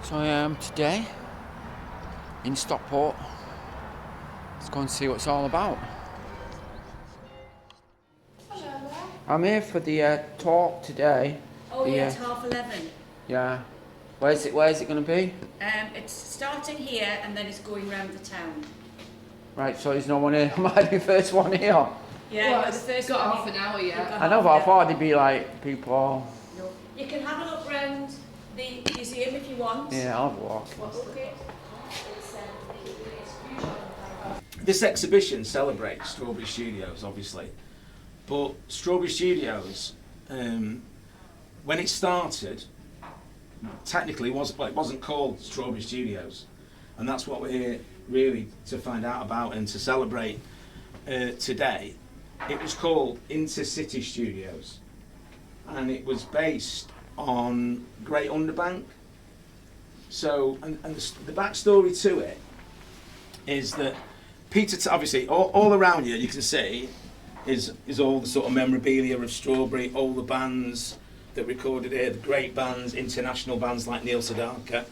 So I am today in Stockport. Let's go and see what it's all about. I'm here for the talk today. Oh yeah, it's 11:30. Yeah. Where's it going to be? It's starting here and then it's going round the town. Right, so there's no one here. Am I the first one here? Yeah, well, you're the first got one. half an hour yet. I know, but I thought it'd be like people. No. You can have a look round the museum if you want. Yeah, I'll walk. Okay. This exhibition celebrates Strawberry Studios, obviously, but Strawberry Studios, when it started, technically it wasn't called Strawberry Studios, and that's what we're here really to find out about and to celebrate today. It was called Intercity Studios, and it was based on Great Underbank. So, and the backstory to it is that Peter, obviously, all around you can see is all the sort of memorabilia of Strawberry, all the bands that recorded here, the great bands, international bands like Neil Sedaka,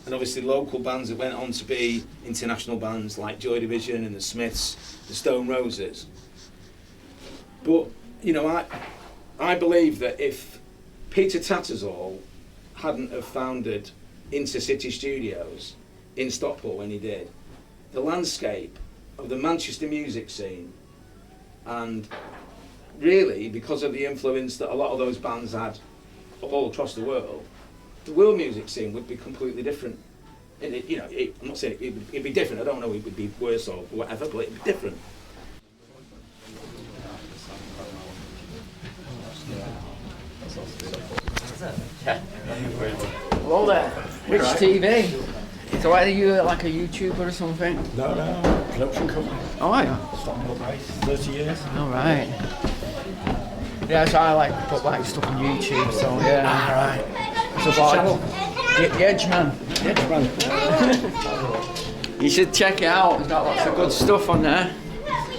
and obviously local bands that went on to be international bands like Joy Division and the Smiths, the Stone Roses. But, you know, I believe that if Peter Tattersall hadn't have founded Intercity Studios in Stockport when he did, the landscape of the Manchester music scene, and really because of the influence that a lot of those bands had all across the world music scene would be completely different. And it, you know, I'm not saying it'd be different, I don't know it would be worse or whatever, but it'd be different. Hello there. Which TV? So are you like a YouTuber or something? No, production company. Oh, are you? Stockport based, 30 years. All right. Yeah, so I like to put like stuff on YouTube, so yeah. All right. So Channel. The Edge Man. You should check it out. There's got lots of good stuff on there.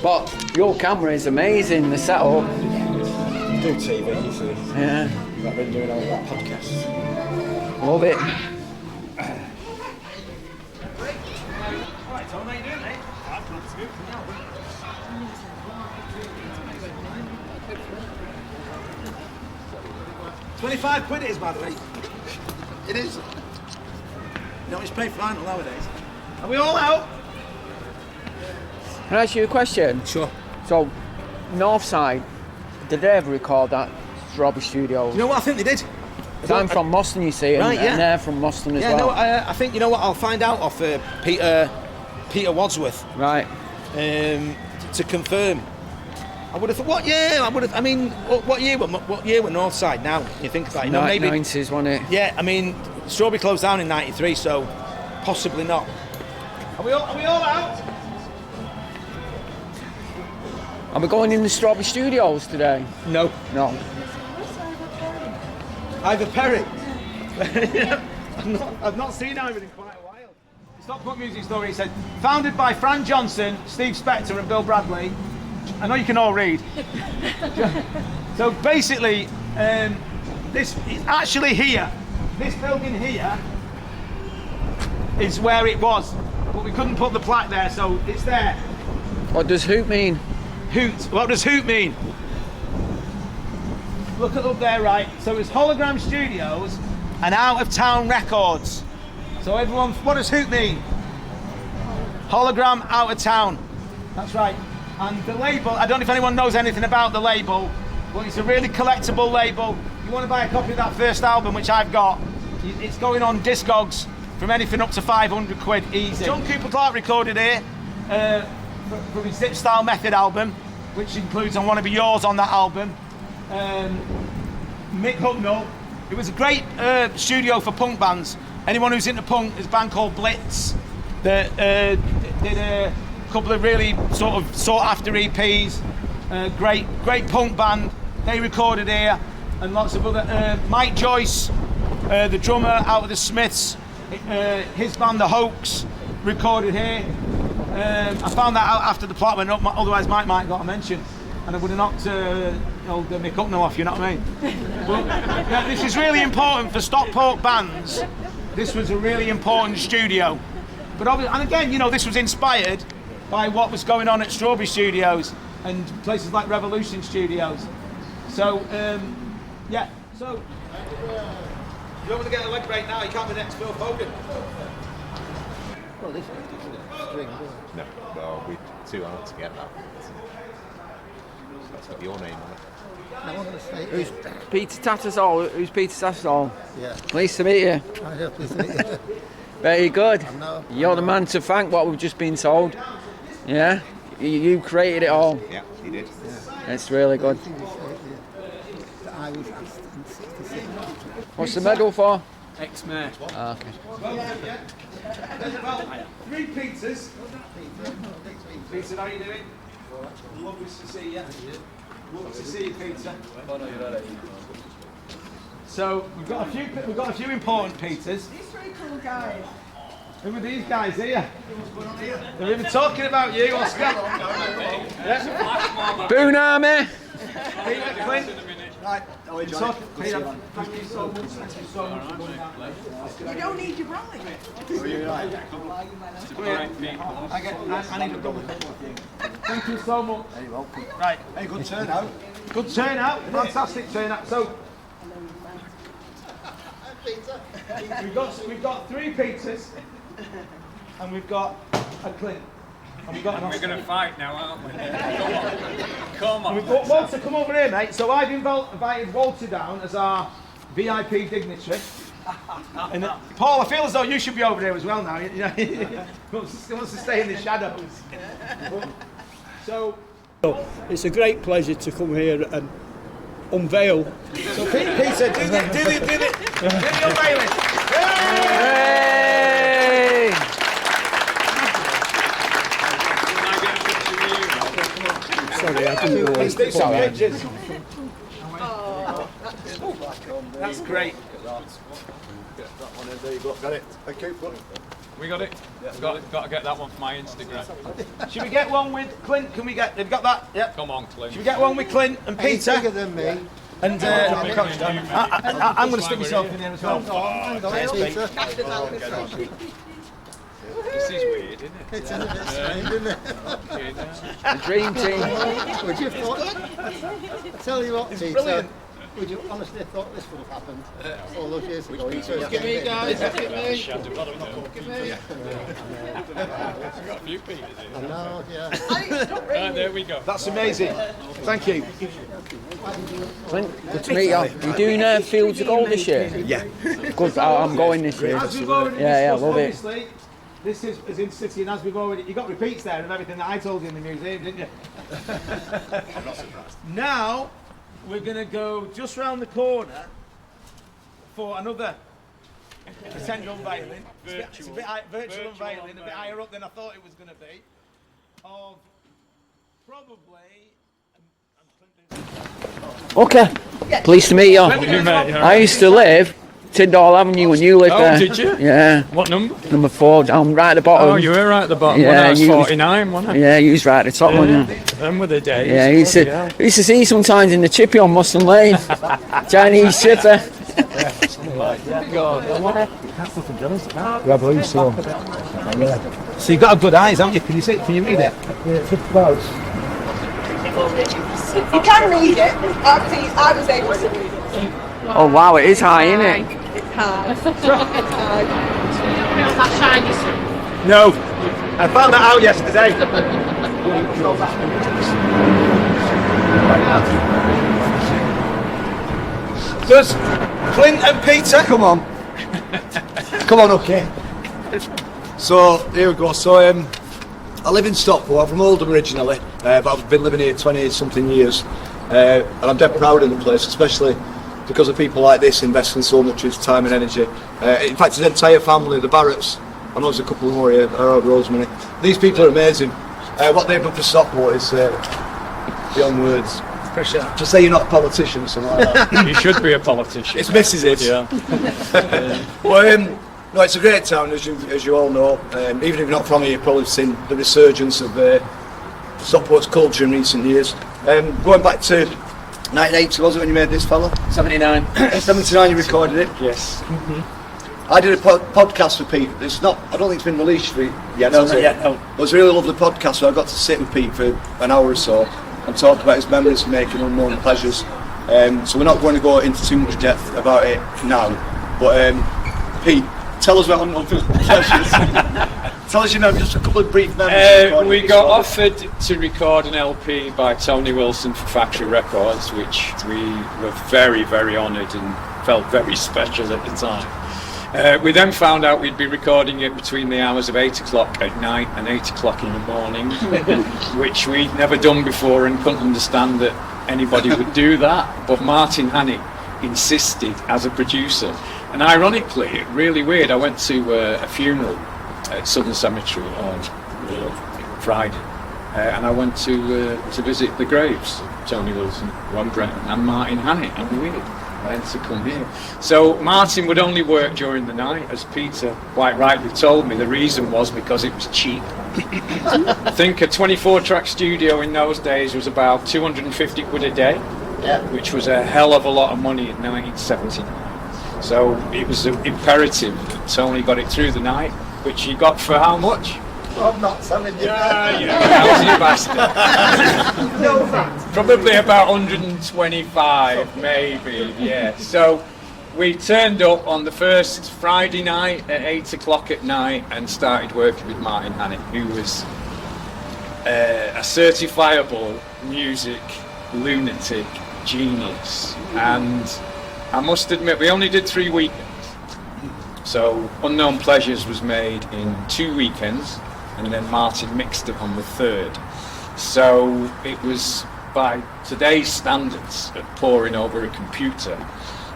But your camera is amazing. The setup. Do TV, you see. Yeah. I've been doing all that podcasts. Love it. Alright, Tom, how you doing, mate? I'm glad to be with you. £25 it is, by the way. It is. You know, it's paid final nowadays. Are we all out? Can I ask you a question? Sure. So, Northside, did they ever record that Strawberry Studios? You know what I think they did? 'Cause I'm from Moston, you see, and, Right, yeah. and they're from Moston as Yeah, well. no, I think, you know what, I'll find out off Peter Wadsworth Right. to confirm. I would have thought, what year? I mean, what year were Northside now? You think about it, you know, maybe 90s, wasn't it? Yeah, I mean, Strawberry closed down in '93, so possibly not. Are we all out? Are we going in the Strawberry Studios today? No. No. Ivor Perry. I've not seen Ivor in quite a while. Stockport Music Story said, founded by Fran Johnson, Steve Spector and Bill Bradley. I know you can all read. So basically, this is actually here. This building here is where it was, but we couldn't put the plaque there, so it's there. What does hoot mean? Hoot. What does hoot mean? Look up there, right? So it's Hologram Studios and Out of Town Records. So everyone, what does hoot mean? Hologram Out of Town. That's right. And the label, I don't know if anyone knows anything about the label, but it's a really collectible label. You want to buy a copy of that first album, which I've got, it's going on Discogs from anything up to 500 quid easy. John Cooper Clarke recorded here for his Zip Style Method album, which includes I Want to Be Yours on that album. Mick Hucknall. It was a great studio for punk bands. Anyone who's into punk, there's a band called Blitz that did a couple of really sort of sought after EPs. Great punk band. They recorded here, and lots of other. Mike Joyce, the drummer out of the Smiths, his band The Hoax recorded here. I found that out after the plot went up. Otherwise, Mike might have got a mention, and I would have knocked old Mick Hucknall off. You know what I mean? But yeah, this is really important for Stockport bands this was a really important studio. But and again, you know, this was inspired by what was going on at Strawberry Studios and places like Revolution Studios. So, yeah, so... You don't want to get a leg break now, you can't be next Phil Hogan. Well, this is string, No, well, we're too hard to get that. That's got your name on it. no, I'm going to say Who's Peter Tattersall? Who's Peter Tattersall? yeah. Pleased to meet you. I hope this is Very good. know. You're the man to thank, what we've just been told. Yeah? You created it all. Yeah, he did. It's really good. that I was asked in 66. What's the medal for? Ex-mayor. Ah, okay. Well, 3 Peters. Peter, how you doing? Lovely to see you. Lovely to see you, Peter. So we've got a few important Peters. These 3 cool guys. Who are these guys here? They're even talking about you, Oscar. Yeah. Boon Army! Peter, Clint. Right. Peter, thank you so much. Thank you so much for coming out. You don't need your bride. I need a double. Thank you so much. You're welcome. Right. Hey, good turnout. Good turnout. Fantastic turnout. So we've got 3 Peters, and we've got a Clint. And we've got an Oscar. We're going to fight now, aren't we? Come on. We've got Walter, come over here, mate. So I've invited Walter down as our VIP dignitary. And Paul, I feel as though you should be over there as well now. You know, he wants to stay in the shadows. So It's a great pleasure to come here and unveil. Peter, do the unveiling. Hey! Sorry, I didn't know. Let's do some pictures. That's great. There you go, got it. Thank you. We got it? Got to get that one for my Instagram. Should we get one with Clint? Can we get? They've got that. Yep. Come on, Clint. Should we get one with Clint and He's Peter? bigger than me. And I'm going to stick myself in there as well. Cheers, Peter. This is weird, isn't it? It's a bit strange, isn't it? The dream team. Would you thought? I tell you what, Peter. brilliant. Would you honestly have thought this would have happened all those years ago? Look at me, guys. Look at me. Got a few Peters in. I know, yeah. Right, there we go. That's amazing. Thank you. Clint, good to meet you. You doing Fields of Gold this year? Yeah. Good, I'm going this year. As we've already Yeah, discussed, love it. obviously, this is in City, and as we've already, you got repeats there of everything that I told you in the museum, didn't you? I'm not surprised. Now, we're going to go just round the corner for another pretend unveiling. It's a bit virtual unveiling, a bit higher up than I thought it was going to be. Of probably. Okay, pleased to meet you. I used to live Tyndall Avenue when you lived there. Oh, did you? Yeah, What number? number 4, down right at the bottom. Oh, you were right at the bottom. Yeah, When I was you was- 49, wasn't I? Yeah, you was right at the top one. Yeah. Them were the days. Yeah, you used to see you sometimes in the chippy on Mustang Lane. Chinese chipper. So you've got a good eyes, haven't you? Can you see? Can you read it? You can read it. Actually, I was able to read it. Oh wow, it is high, isn't it? It's hard. No, I found that out yesterday. Does Clint and Peter come on? Come on, okay. So here we go. So I live in Stockport. I'm from Oldham originally, but I've been living here 20 something years, and I'm dead proud of the place, especially because of people like this investing so much of his time and energy. In fact, his entire family, the Barretts, I know there's a couple more here, Harold, Rosemary. These people are amazing. What they've done for Stockport is beyond words. Just say you're not a politician or something like that. You should be a politician. It's misses it. Yeah. Well, no, it's a great town, as you all know. Even if you're not from here, you've probably seen the resurgence of Stockport's culture in recent years. Going back to 1980, was it when you made this fella? 79. 79, you recorded it. Yes. I did a podcast for Pete. It's not. I don't think it's been released yet. No, has not it? yet, no. It was a really lovely podcast. So I got to sit with Pete for an hour or so and talk about his memories of making Unknown Pleasures. So we're not going to go into too much depth about it now. But Pete, tell us about Unknown Pleasures. Tell us, just a couple of brief memories. We got offered to record an LP by Tony Wilson for Factory Records, which we were very, very honoured and felt very special at the time. We then found out we'd be recording it between the hours of 8 o'clock at night and 8 o'clock in the morning, which we'd never done before and couldn't understand that anybody would do that. But Martin Hannick insisted as a producer. And ironically, really weird, I went to a funeral at Southern Cemetery on Friday, and I went to visit the graves of Tony Wilson, Ron Brennan and Martin Hannick. And weird, I had to come here. So Martin would only work during the night, as Peter quite rightly told me. The reason was because it was cheap. I think a 24-track studio in those days was about 250 quid a day, which was a hell of a lot of money in 1979. So it was imperative that Tony got it through the night, which he got for how much? I'm not telling you. Lousy bastard. No thanks. Probably about 125, maybe, yeah. So we turned up on the first Friday night at 8 o'clock at night and started working with Martin Hannick, who was a certifiable music lunatic genius. And I must admit, we only did 3 weekends. So Unknown Pleasures was made in 2 weekends, and then Martin mixed it on the 3rd. So it was, by today's standards, poring over a computer,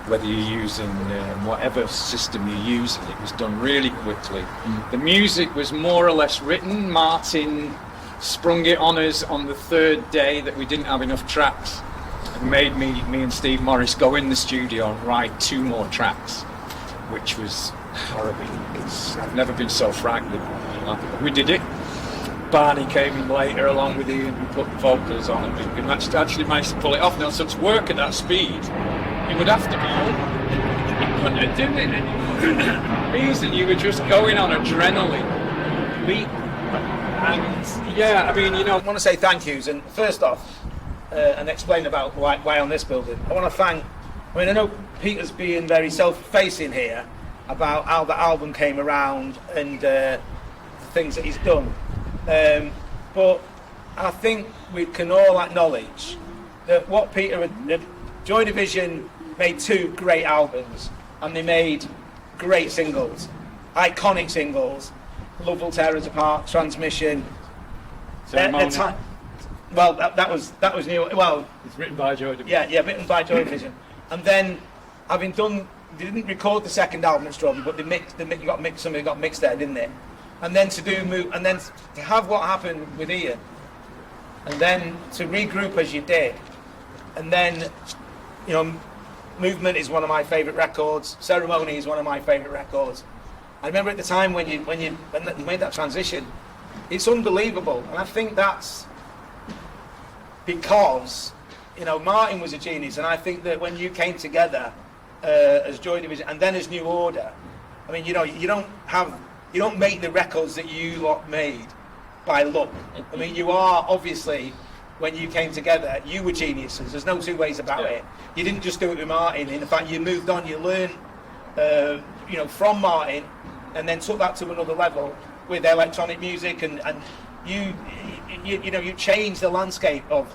whether you're using whatever system you're using, it was done really quickly. The music was more or less written. Martin sprung it on us on the 3rd day that we didn't have enough tracks, and made me and Steve Morris go in the studio and write 2 more tracks, which was horrible. I've never been so frightened. We did it. Barney came in later along with Ian and put vocals on, and we actually managed to pull it off. Now, so to work at that speed, it would have to be you couldn't have done it anymore. Reason you were just going on adrenaline leap. And yeah, I mean, I want to say thank yous, and first off, and explain about why on this building. I want to thank, I know Peter's being very self-facing here about how the album came around and the things that he's done. But I think we can all acknowledge that what Peter had, Joy Division made 2 great albums, and they made great singles, iconic singles, Love Will Tear Us Apart, Transmission. Well, that was new. Well, it's written by Joy Division. Yeah, written by Joy Division. And then, having done, they didn't record the second album at Strawberry, but somebody got mixed there, didn't they? And then to have what happened with Ian, and then to regroup as you did, and then, Movement is one of my favourite records. Ceremony is one of my favourite records. I remember at the time when you made that transition, it's unbelievable, and I think that's because Martin was a genius, and I think that when you came together as Joy Division and then as New Order, I mean, you don't make the records that you lot made by luck. I mean, you are obviously, when you came together, you were geniuses. There's no 2 ways about it. You didn't just do it with Martin. In fact, you moved on. You learned, from Martin, and then took that to another level with electronic music, and you changed the landscape of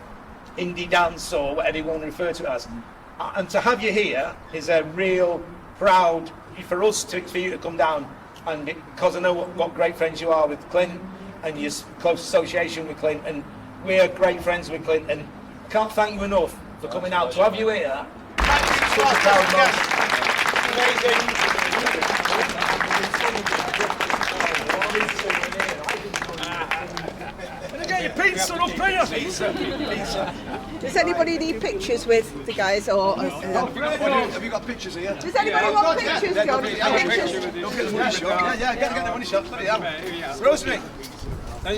indie dance, or whatever you want to refer to it as. And to have you here is a real proud for us for you to come down, and because I know what great friends you are with Clint and your close association with Clint, and we're great friends with Clint, and I can't thank you enough for coming out. To have you here, such a proud moment. Amazing. Get your pizza up here. Does anybody need pictures with the guys, or? Have you got pictures here? Does anybody want pictures, John? Pictures? Get the money shot. Rosemary. No,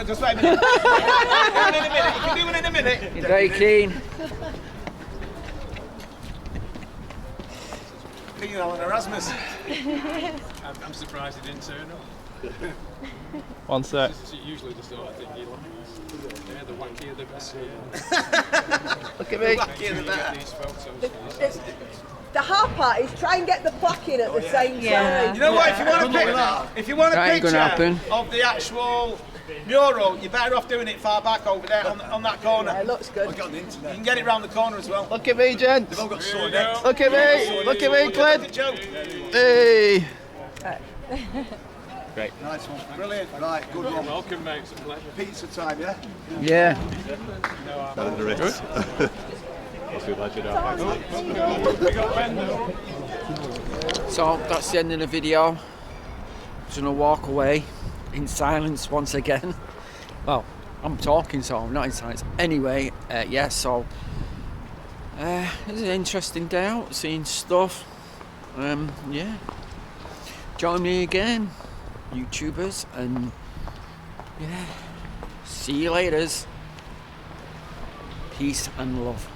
just wait a minute. You can do one in a minute. You're very keen. penile and Erasmus. I'm surprised he didn't turn up. One sec. It's usually the sort of thing you look at. Yeah, the wackier the better. Look at me. The wackier the better. These photos. The hard part is try and get the plaque in at the same time. You know what? If you want a That ain't gonna happen. picture of the actual mural, you're better off doing it far back over there on that corner. Yeah, it looks good. You can get it round the corner as well. Look at me, gents. They've all got sore necks. Look at me. Look at me, Clint. Joe. Hey. Nice one. Brilliant. Right, good one. Welcome, mate. It's a pleasure. Pizza time, yeah? Yeah. Under it. Must be a pleasure. We got Ben though. So that's the end of the video. Just gonna walk away in silence once again. Well, I'm talking, so I'm not in silence. Anyway, yeah, so it was an interesting day out, seeing stuff. Yeah. Join me again, YouTubers, and yeah, see you later. Peace and love.